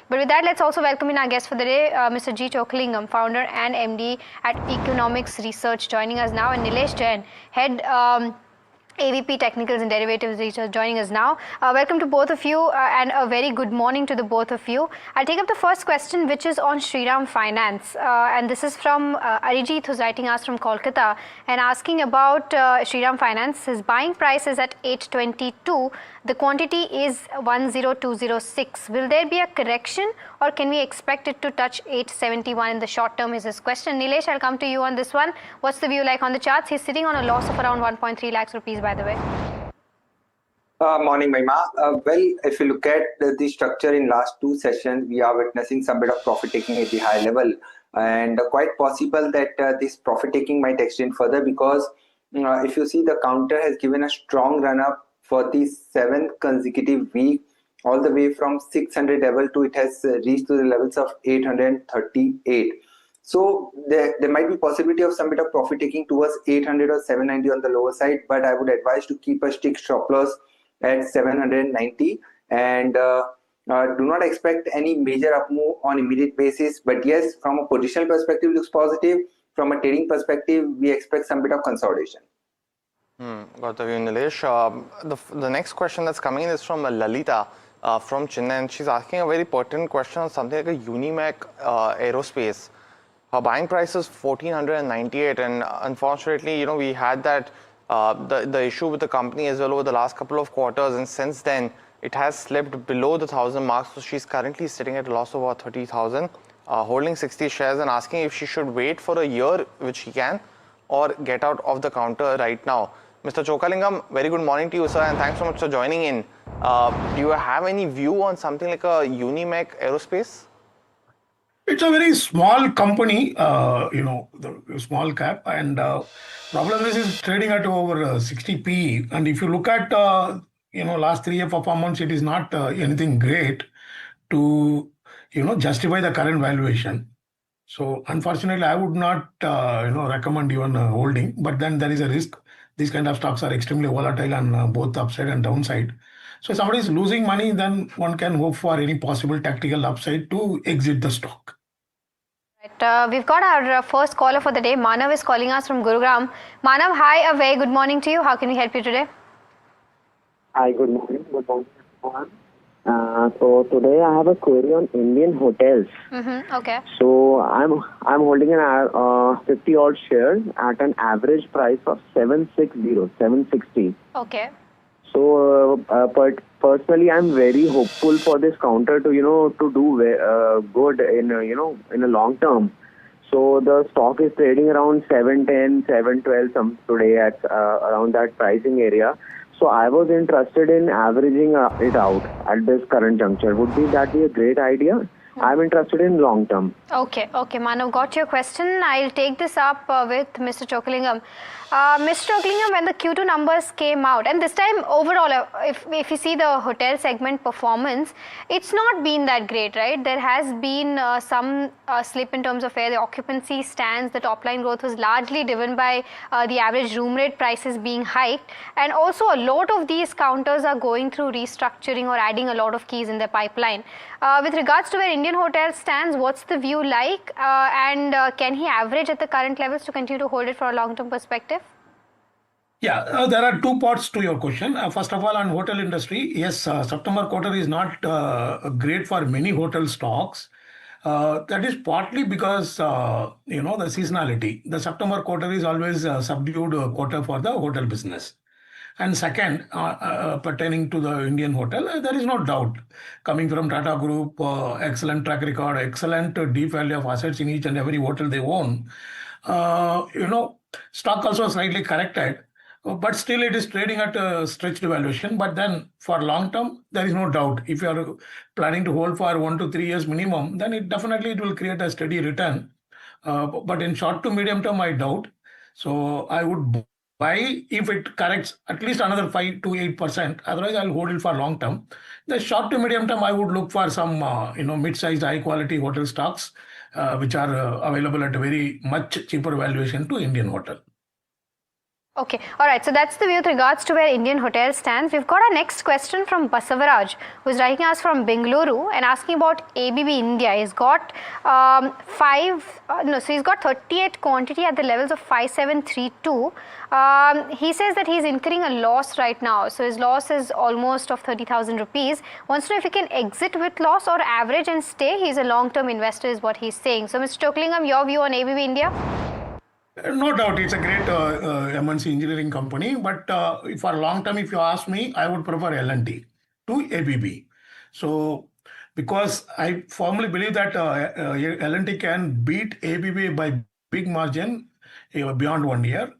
But with that, let's also welcome in our guest for the day, Mr. G. Chokalingam, founder and MD at Economics Research, joining us now, and Nilesh Jain, head AVP Technicals and Derivatives Research, joining us now. Welcome to both of you and a very good morning to the both of you. I'll take up the first question, which is on Shriram Finance. And this is from Arijit, who's writing us from Kolkata and asking about Shriram Finance. His buying price is at 822. The quantity is 10206. Will there be a correction or can we expect it to touch 871 in the short term is his question. Nilesh, I'll come to you on this one. What's the view like on the charts? He's sitting on a loss of around 1.3 lakhs rupees, by the way. Morning, Mahima. Well, if you look at the structure in last two sessions, we are witnessing some bit of profit taking at the high level, and quite possible that this profit taking might extend further because if you see, the counter has given a strong run up for the 7th consecutive week, all the way from 600 level to it has reached to the levels of 838. So there might be possibility of some bit of profit taking towards 800 or 790 on the lower side, but I would advise to keep a strict stop loss at 790 and do not expect any major up move on immediate basis. But yes, from a positional perspective, looks positive. From a trading perspective, we expect some bit of consolidation. Got the view, Nilesh. The next question that's coming in is from Lalita from Chennai, and she's asking a very pertinent question on something like a Unimec Aerospace. Her buying price is 1498, and unfortunately, we had that the issue with the company as well over the last couple of quarters, and since then it has slipped below the 1,000 mark. So she's currently sitting at a loss of about 30,000, holding 60 shares, and asking if she should wait for a year, which she can, or get out of the counter right now. Mr. Chokalingam, very good morning to you, sir, and thanks so much for joining in. Do you have any view on something like a Unimec Aerospace? It's a very small company, the small cap, and problem is it's trading at over 60 PE. And if you look at last 3 year performance, it is not anything great to justify the current valuation. So unfortunately, I would not recommend even holding. But then there is a risk. These kind of stocks are extremely volatile on both upside and downside. So if somebody is losing money, then one can hope for any possible tactical upside to exit the stock. Right. We've got our first caller for the day. Manav is calling us from Gurugram. Manav, hi, a very good morning to you. How can we help you today? Hi, good morning. Good morning, everyone. So today I have a query on Indian hotels. Okay. So I'm holding an 50 odd shares at an average price of 760. Okay. So but personally, I'm very hopeful for this counter to to do good in in a long term. So the stock is trading around 710, 712 today at around that pricing area. So I was interested in averaging it out at this current juncture. Would that be a great idea? I'm interested in long term. Okay, Manav, got your question. I'll take this up with Mr. Chokalingam. Mr. Chokalingam, when the Q2 numbers came out, and this time overall, if you see the hotel segment performance, it's not been that great, right? There has been some slip in terms of where the occupancy stands. The top line growth was largely driven by the average room rate prices being hiked, and also a lot of these counters are going through restructuring or adding a lot of keys in their pipeline. With regards to where Indian Hotel stands, what's the view like, and can he average at the current levels to continue to hold it for a long-term perspective? Yeah, there are two parts to your question. First of all, on hotel industry, yes, September quarter is not great for many hotel stocks. That is partly because the seasonality. The September quarter is always a subdued quarter for the hotel business. And second, pertaining to the Indian hotel, there is no doubt coming from Tata Group, excellent track record, excellent deep value of assets in each and every hotel they own. Stock also slightly corrected, but still it is trading at a stretched valuation. But then for long term, there is no doubt. If you are planning to hold for 1 to 3 years minimum, then it will create a steady return. But in short to medium term, I doubt. So I would buy if it corrects at least another 5 to 8%. Otherwise, I'll hold it for long term. The short to medium term, I would look for some mid-sized, high-quality hotel stocks which are available at a very much cheaper valuation to Indian hotel. Okay, all right. So that's the view with regards to where Indian Hotel stands. We've got our next question from Basavaraj, who's writing us from Bengaluru and asking about ABB India. He's got he's got 38 quantity at the levels of 5732. He says that he's incurring a loss right now. So his loss is almost of 30,000 rupees. Wants to know if he can exit with loss or average and stay. He's a long-term investor, is what he's saying. So, Mr. Choklingam, your view on ABB India? No doubt, it's a great MNC engineering company, but for long term, if you ask me, I would prefer L&T to ABB. So, because I firmly believe that L&T can beat ABB by big margin beyond 1 year.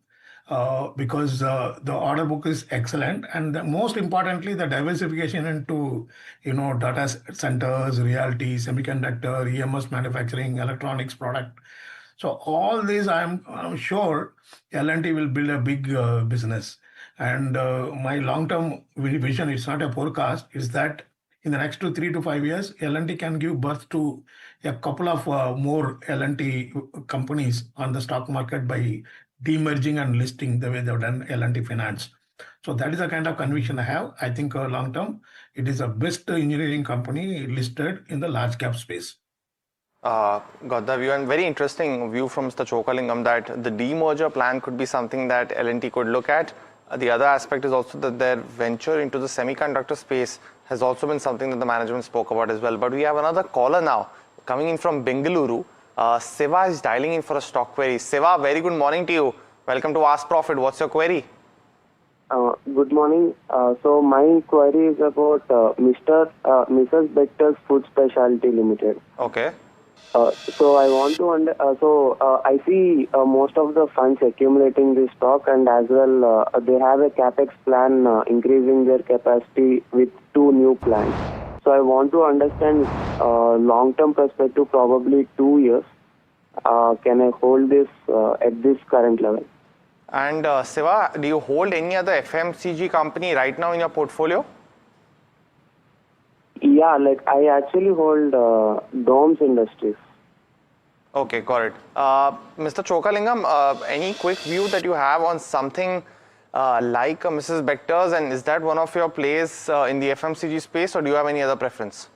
Because the order book is excellent, and most importantly, the diversification into data centers, realty, semiconductor, EMS manufacturing, electronics product. So all these, I'm sure L&T will build a big business. And my long-term vision, it's not a forecast, is that in the next 3 to 5 years, L&T can give birth to a couple of more L&T companies on the stock market by demerging and listing the way they've done L&T Finance. So that is the kind of conviction I have. I think long term, it is the best engineering company listed in the large cap space. Got the view, and very interesting view from Mr. Chokalingam that the demerger plan could be something that L&T could look at. The other aspect is also that their venture into the semiconductor space has also been something that the management spoke about as well. But we have another caller now coming in from Bengaluru. Siva is dialing in for a stock query. Siva, very good morning to you. Welcome to Ask Profit. What's your query? Good morning. So my query is about Mrs. Bector's Food Specialty Limited. Okay. So I want to I see most of the funds accumulating this stock, and as well they have a capex plan increasing their capacity with 2 new plants. So I want to understand long-term perspective, probably 2 years. Can I hold this at this current level? And Siva, do you hold any other FMCG company right now in your portfolio? Yeah, like I actually hold Domes Industries. Okay, got it. Mr. Chokalingam, any quick view that you have on something like Mrs. Bector's, and is that one of your plays in the FMCG space, or do you have any other preference?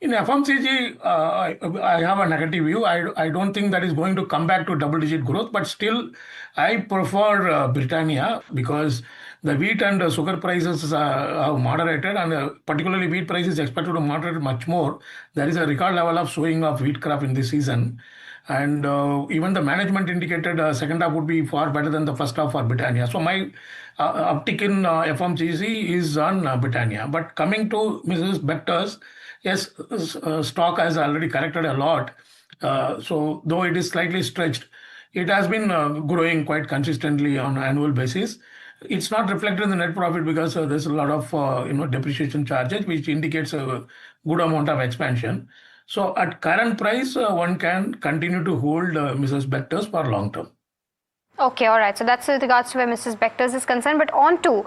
In FMCG, I have a negative view. I don't think that is going to come back to double-digit growth, but still, I prefer Britannia because the wheat and sugar prices have moderated, and particularly wheat price is expected to moderate much more. There is a record level of sowing of wheat crop in this season. And even the management indicated second half would be far better than the first half for Britannia. So my uptick in FMCG is on Britannia. But coming to Mrs. Bector's, yes, stock has already corrected a lot. So though it is slightly stretched, it has been growing quite consistently on an annual basis. It's not reflected in the net profit because there's a lot of depreciation charges, which indicates a good amount of expansion. So at current price, one can continue to hold Mrs. Bector's for long term. Okay, all right. So that's with regards to where Mrs. Bector's is concerned. But on to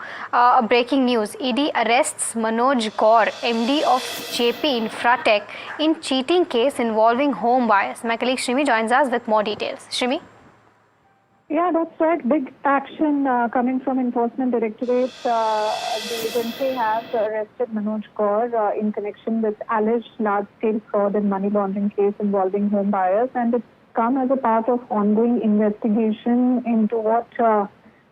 breaking news. ED arrests Manoj Kaur, MD of JP Infratech, in cheating case involving home buyers. My colleague Shrimi joins us with more details. Shrimi? Yeah, that's right. Big action coming from Enforcement Directorate. The agency has arrested Manoj Kaur in connection with alleged large-scale fraud and money laundering case involving home buyers, and it's come as a part of ongoing investigation into what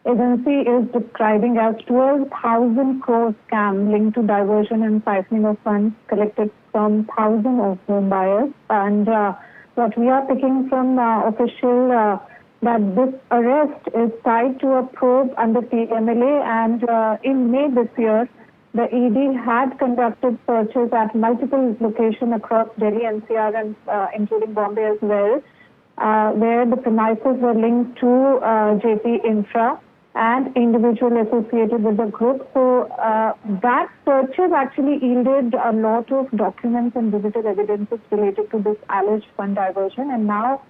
agency is describing as 12,000 crore scam linked to diversion and siphoning of funds collected from thousands of home buyers. And what we are picking from official that this arrest is tied to a probe under PMLA, and in May this year, the ED had conducted searches at multiple locations across Delhi, NCR, and including Bombay as well, where the premises were linked to JP Infra and individual associated with the group. So that searches actually yielded a lot of documents and digital evidences related to this alleged fund diversion, and now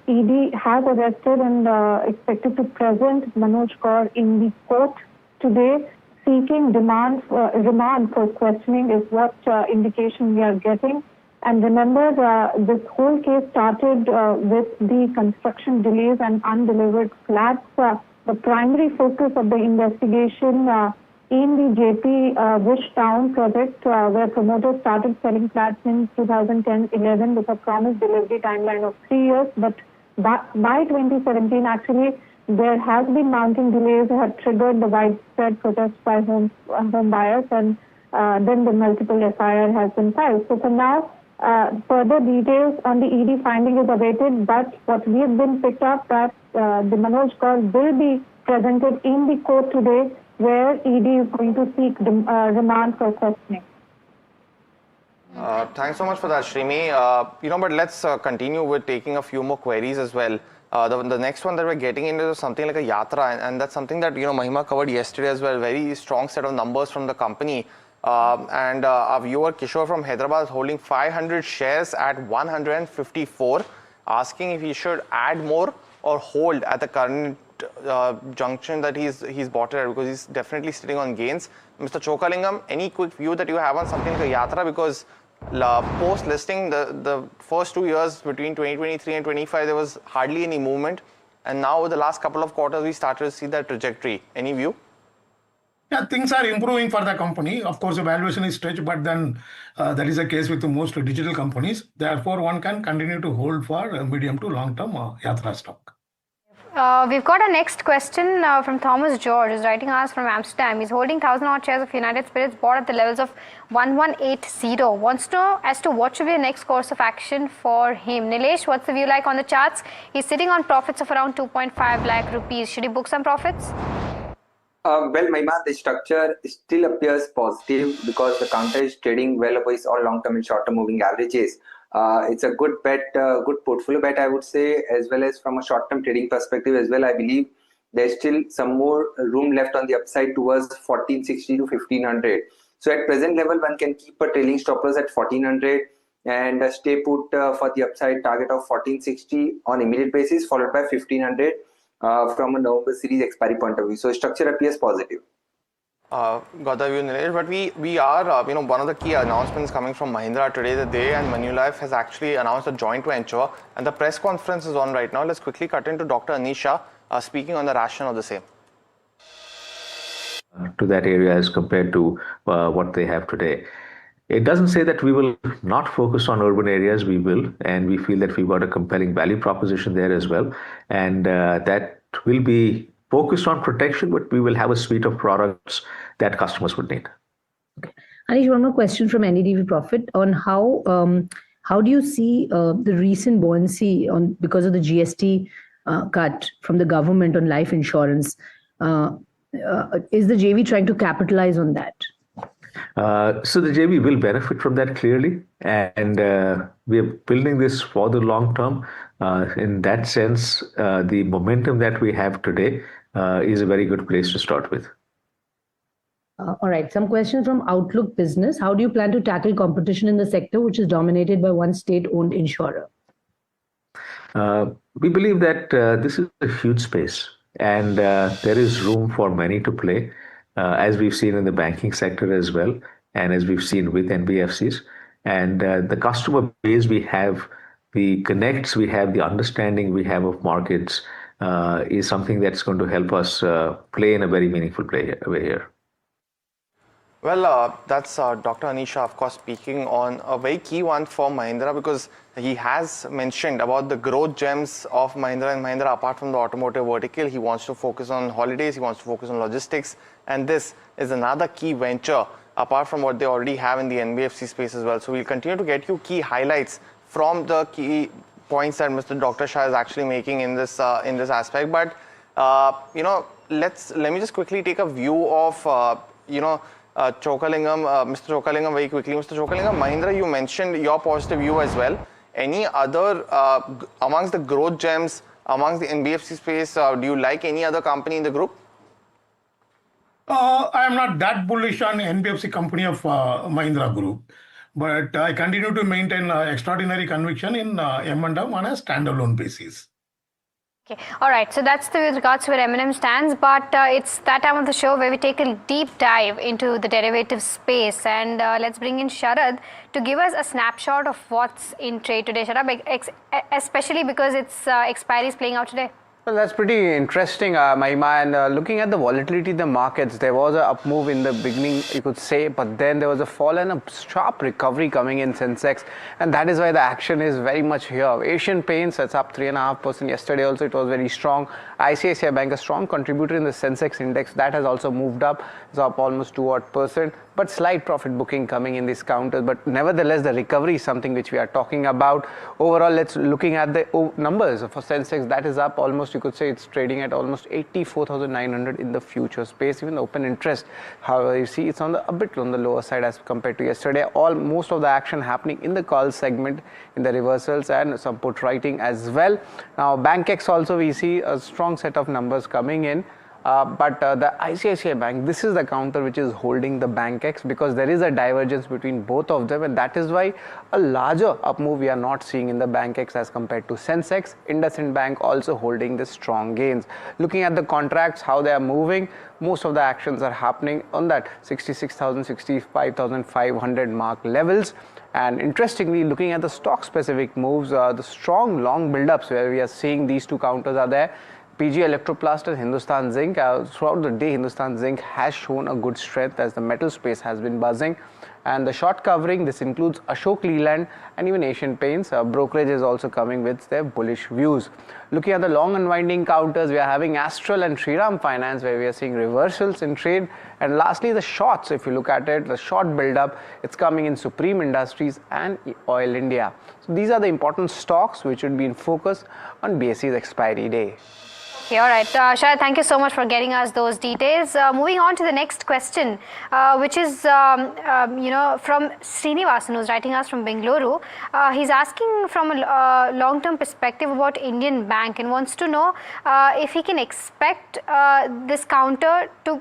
ED has arrested and expected to present Manoj Kaur in the court today, seeking remand for questioning is what indication we are getting. And remember, this whole case started with the construction delays and undelivered flats the primary focus of the investigation in the JP Bush Town project, where promoters started selling flats in 2010-11 with a promised delivery timeline of 3 years. But by 2017, actually, there has been mounting delays that have triggered the widespread protests by home buyers, and then the multiple FIR has been filed. So for now, further details on the ED finding is awaited, but what we have been picked up that the Manoj Kaur will be presented in the court today, where ED is going to seek remand for questioning. Thanks so much for that, Shrimi. But let's continue with taking a few more queries as well. The next one that we're getting into is something like a Yatra, and that's something that Mahima covered yesterday as well. Very strong set of numbers from the company. And our viewer Kishore from Hyderabad is holding 500 shares at 154, asking if he should add more or hold at the current junction that he's bought it at, because he's definitely sitting on gains. Mr. Chokalingam, any quick view that you have on something like a Yatra, because post listing the first 2 years between 2023 and 25 there was hardly any movement, and now over the last couple of quarters we started to see that trajectory. Any view? Yeah, things are improving for the company. Of course, the valuation is stretched, but then that is the case with most digital companies. Therefore, one can continue to hold for a medium to long term Yatra stock. We've got a next question from Thomas George, who's writing us from Amsterdam. He's holding 1,000 odd shares of United Spirits bought at the levels of 1180. Wants to know as to what should be the next course of action for him. Nilesh, what's the view like on the charts? He's sitting on profits of around 2.5 lakh rupees. Should he book some profits? Well, Mahima, the structure still appears positive because the counter is trading well above its all long-term and short-term moving averages. It's a good bet, good portfolio bet, I would say, as well as from a short-term trading perspective as well. I believe there's still some more room left on the upside towards 1460 to 1500. So at present level, one can keep a trailing stop loss at 1400 and stay put for the upside target of 1460 on immediate basis, followed by 1500 from a November series expiry point of view. So structure appears positive. Got the view, Nilesh, but we are, one of the key announcements coming from Mahindra today, that they and Manulife has actually announced a joint venture, and the press conference is on right now. Let's quickly cut into Dr. Anisha speaking on the rationale of the same. To that area as compared to what they have today. It doesn't say that we will not focus on urban areas, we will, and we feel that we've got a compelling value proposition there as well, and that will be focused on protection, but we will have a suite of products that customers would need. Okay. Anish, one more question from NDTV Profit on how do you see the recent buoyancy because of the GST cut from the government on life insurance? Is the JV trying to capitalize on that? So the JV will benefit from that clearly, and we are building this for the long term. In that sense, the momentum that we have today is a very good place to start with. All right. Some questions from Outlook Business. How do you plan to tackle competition in the sector, which is dominated by one state-owned insurer? We believe that this is a huge space, and there is room for many to play, as we've seen in the banking sector as well, and as we've seen with NBFCs. And the customer base we have, the connects we have, the understanding we have of markets is something that's going to help us play in a very meaningful way here. Well, that's Dr. Anisha, of course, speaking on a very key one for Mahindra, because he has mentioned about the growth gems of Mahindra and Mahindra apart from the automotive vertical. He wants to focus on holidays, he wants to focus on logistics, and this is another key venture apart from what they already have in the NBFC space as well. So we'll continue to get you key highlights from the key points that Mr. Dr. Shah is actually making in this aspect. But let me just quickly take a view of Chokalingam, Mr. Chokalingam, very quickly. Mr. Chokalingam, Mahindra, you mentioned your positive view as well. Any other amongst the growth gems, amongst the NBFC space, do you like any other company in the group? I am not that bullish on NBFC company of Mahindra Group, but I continue to maintain extraordinary conviction in M&M on a standalone basis. Okay. All right. So that's with regards to where M&M stands, but it's that time of the show where we take a deep dive into the derivative space, and let's bring in Sharad to give us a snapshot of what's in trade today. Sharad, especially because it's expiry is playing out today. Well, that's pretty interesting, Mahima. And looking at the volatility in the markets, there was an up move in the beginning, you could say, but then there was a fall and a sharp recovery coming in Sensex, and that is why the action is very much here. Asian Paints, that's up 3.5% yesterday. Also, it was very strong. ICICI Bank, a strong contributor in the Sensex index, that has also moved up. It's up almost 2%. But slight profit booking coming in these counters. But nevertheless, the recovery is something which we are talking about. Overall, let's looking at the numbers for Sensex. That is up almost, you could say, it's trading at almost 84,900 in the future space. Even the open interest, however, you see it's on a bit on the lower side as compared to yesterday. Most of the action happening in the call segment, in the reversals and some put writing as well. Now, BankX also we see a strong set of numbers coming in. But the ICICI Bank, this is the counter which is holding the BankX, because there is a divergence between both of them, and that is why a larger up move we are not seeing in the BankX as compared to Sensex. IndusInd Bank also holding the strong gains. Looking at the contracts, how they are moving, most of the actions are happening on that 66,000, 65,500 mark levels. And interestingly, looking at the stock specific moves, the strong long build-ups where we are seeing these two counters are there. PG Electroplast and Hindustan Zinc. Throughout the day, Hindustan Zinc has shown a good strength as the metal space has been buzzing. And the short covering, this includes Ashok Leyland and even Asian Paints. Brokerage is also coming with their bullish views. Looking at the long unwinding counters, we are having Astral and Shriram Finance, where we are seeing reversals in trade. And lastly, the shorts, if you look at it, the short build-up, it's coming in Supreme Industries and Oil India. So these are the important stocks which would be in focus on BSE's expiry day. Okay, all right. Sharad, thank you so much for getting us those details. Moving on to the next question, which is, from Srinivasan, who's writing us from Bengaluru. He's asking from a long-term perspective about Indian Bank and wants to know if he can expect this counter to...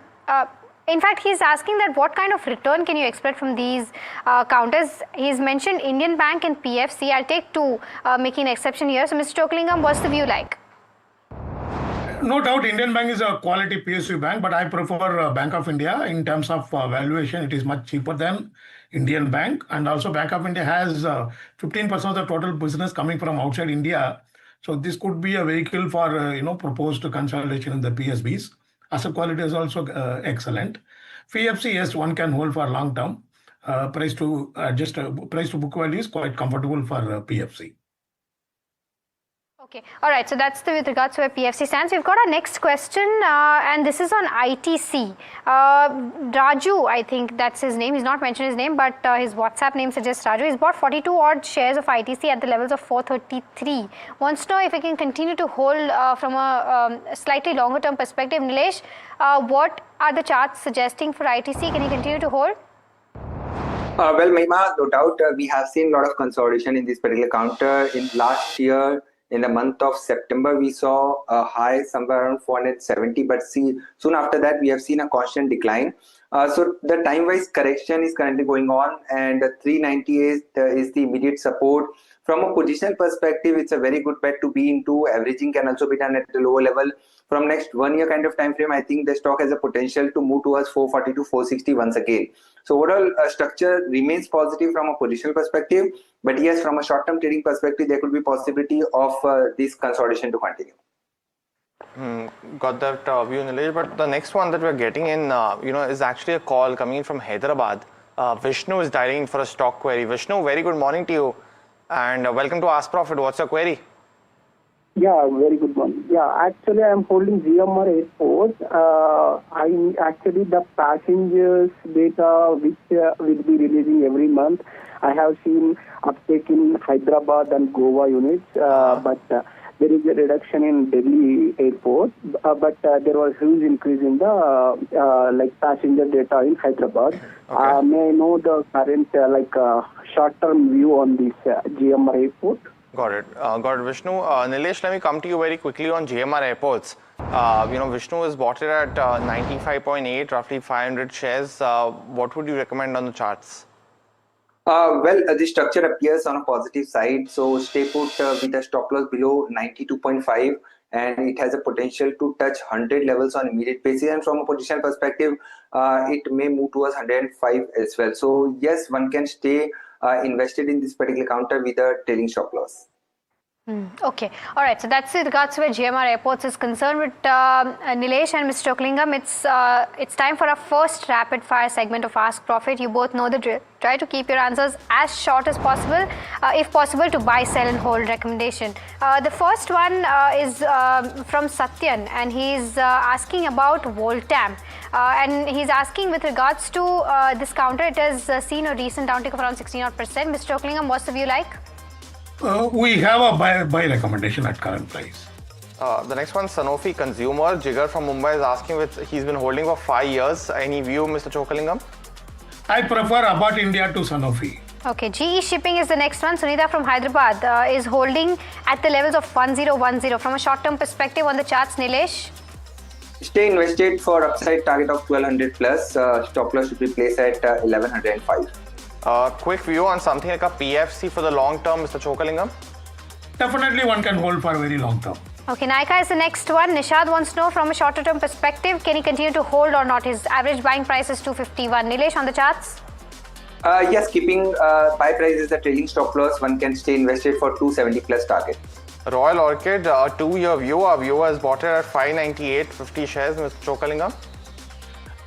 in fact, he's asking that what kind of return can you expect from these counters? He's mentioned Indian Bank and PFC. I'll take two, making an exception here. So, Mr. Chokalingam, what's the view like? No doubt, Indian Bank is a quality PSU bank, but I prefer Bank of India in terms of valuation. It is much cheaper than Indian Bank, and also Bank of India has 15% of the total business coming from outside India. So this could be a vehicle for proposed consolidation in the PSBs. Asset quality is also excellent. PFC, yes, one can hold for long term. Price to book value is quite comfortable for PFC. Okay, all right, so that's with regards to where PFC stands. We've got our next question, and this is on ITC. Raju, I think that's his name. He's not mentioned his name, but his WhatsApp name suggests Raju. He's bought 42 odd shares of ITC at the levels of 433. Wants to know if he can continue to hold from a slightly longer term perspective. Nilesh, what are the charts suggesting for ITC? Can he continue to hold? Well, Mahima, no doubt, we have seen a lot of consolidation in this particular counter. In last year, in the month of September, we saw a high somewhere around 470, but soon after that, we have seen a constant decline. So the time-wise correction is currently going on, and 398 is the immediate support. From a positional perspective, it's a very good bet to be into. Averaging can also be done at the lower level. From next 1 year kind of time frame, I think the stock has a potential to move towards 440 to 460 once again. So overall structure remains positive from a positional perspective, but yes, from a short-term trading perspective, there could be possibility of this consolidation to continue. Got that view, Nilesh. But the next one that we're getting in, is actually a call coming in from Hyderabad. Vishnu is dialing in for a stock query. Vishnu, very good morning to you, and welcome to Ask Profit. What's your query? Yeah, very good one. Yeah, actually, I'm holding GMR Airport. The passengers data which will be releasing every month. I have seen uptake in Hyderabad and Goa units, but there is a reduction in Delhi Airport. But there was huge increase in the passenger data in Hyderabad. Okay. May I know the current short-term view on this GMR Airport? Got it, Vishnu. Nilesh, let me come to you very quickly on GMR Airports. Vishnu has bought it at 95.8, roughly 500 shares. What would you recommend on the charts? The structure appears on a positive side. So stay put with a stop loss below 92.5, and it has a potential to touch 100 levels on immediate basis. And from a positional perspective, it may move towards 105 as well. So yes, one can stay invested in this particular counter with a trailing stop loss. Okay. All right. So that's with regards to where GMR Airports is concerned. With Nilesh and Mr. Chocklingam, it's time for our first rapid fire segment of Ask Profit. You both know the drill. Try to keep your answers as short as possible, if possible, to buy, sell, and hold recommendation. The first one is from Satyan, and he's asking about Voltam. And he's asking with regards to this counter. It has seen a recent downtick of around 16%. Mr. Chocklingam, what's the view like? We have a buy recommendation at current price. The next one, Sanofi Consumer. Jigar from Mumbai is asking, he's been holding for 5 years. Any view, Mr. Chockalingam? I prefer About India to Sanofi. Okay, GE Shipping is the next one. Sunita from Hyderabad is holding at the levels of 1010. From a short-term perspective on the charts, Nilesh? Stay invested for upside target of 1200 plus. Stop loss should be placed at 1105. Quick view on something like a PFC for the long term, Mr. Chockalingam? Definitely one can hold for a very long term. Okay, Nykaa is the next one. Nishad wants to know from a shorter term perspective, can he continue to hold or not? His average buying price is 251. Nilesh, on the charts? Yes, keeping buy price is a trailing stop loss. One can stay invested for 270 plus target. Royal Orchid, a 2-year view. Our viewer has bought it at 598.50 shares, Mr. Chockalingam.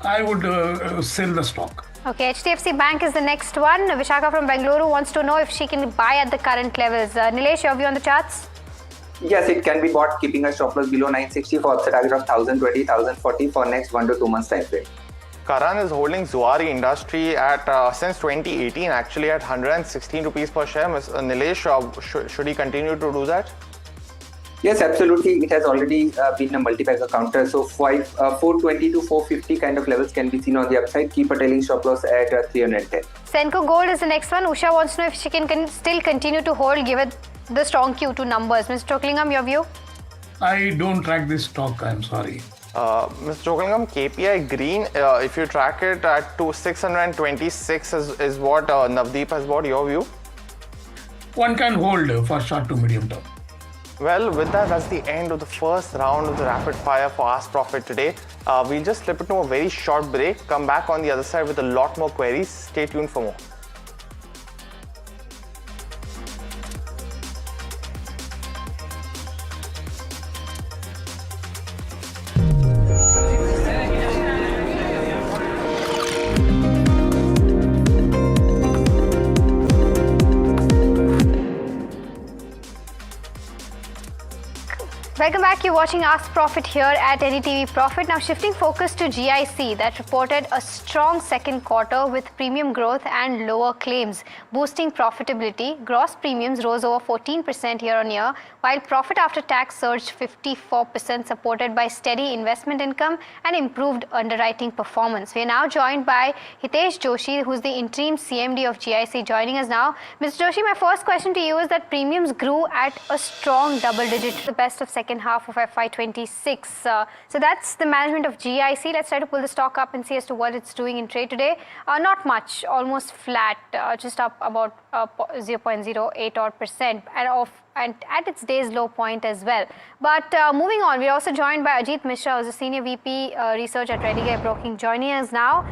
I would sell the stock. Okay, HDFC Bank is the next one. Vishaka from Bengaluru wants to know if she can buy at the current levels. Nilesh, your view on the charts? Yes, it can be bought keeping a stop loss below 960 for upside target of 1020, 1040 for next 1 to 2 months time frame. Karan is holding Zuari Industry at since 2018, actually at 116 rupees per share. Nilesh, should he continue to do that? Yes, absolutely. It has already been a multi-bagger counter. So 420 to 450 kind of levels can be seen on the upside. Keep a trailing stop loss at 310. Senco Gold is the next one. Usha wants to know if she can still continue to hold given the strong Q2 numbers. Mr. Chocklingam, your view? I don't track this stock, I'm sorry. Mr. Chocklingam, KPI Green, if you track it at 626 is what Navdeep has bought. Your view? One can hold for short to medium term. Well, with that, that's the end of the first round of the rapid fire for Ask Profit today. We'll just slip into a very short break, come back on the other side with a lot more queries. Stay tuned for more. Welcome back. You're watching Ask Profit here at NDTV Profit. Now shifting focus to GIC that reported a strong second quarter with premium growth and lower claims, boosting profitability. Gross premiums rose over 14% year on year, while profit after tax surged 54%, supported by steady investment income and improved underwriting performance. We are now joined by Hitesh Joshi, who's the interim CMD of GIC, joining us now. Mr. Joshi, my first question to you is that premiums grew at a strong double digit, the best of second half of FY26. So that's the management of GIC. Let's try to pull the stock up and see as to what it's doing in trade today. Not much, almost flat, just up about 0.08 odd percent and at its day's low point as well. But moving on, we're also joined by Ajit Mishra, who's a Senior VP Research at NDTV Broking, joining us now.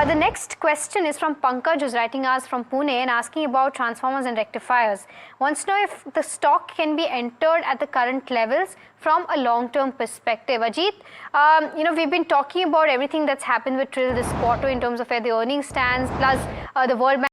The next question is from Pankaj, who's writing us from Pune and asking about transformers and rectifiers. Wants to know if the stock can be entered at the current levels from a long-term perspective. Ajit, we've been talking about everything that's happened with TRIL this quarter in terms of where the earnings stands, plus the World Bank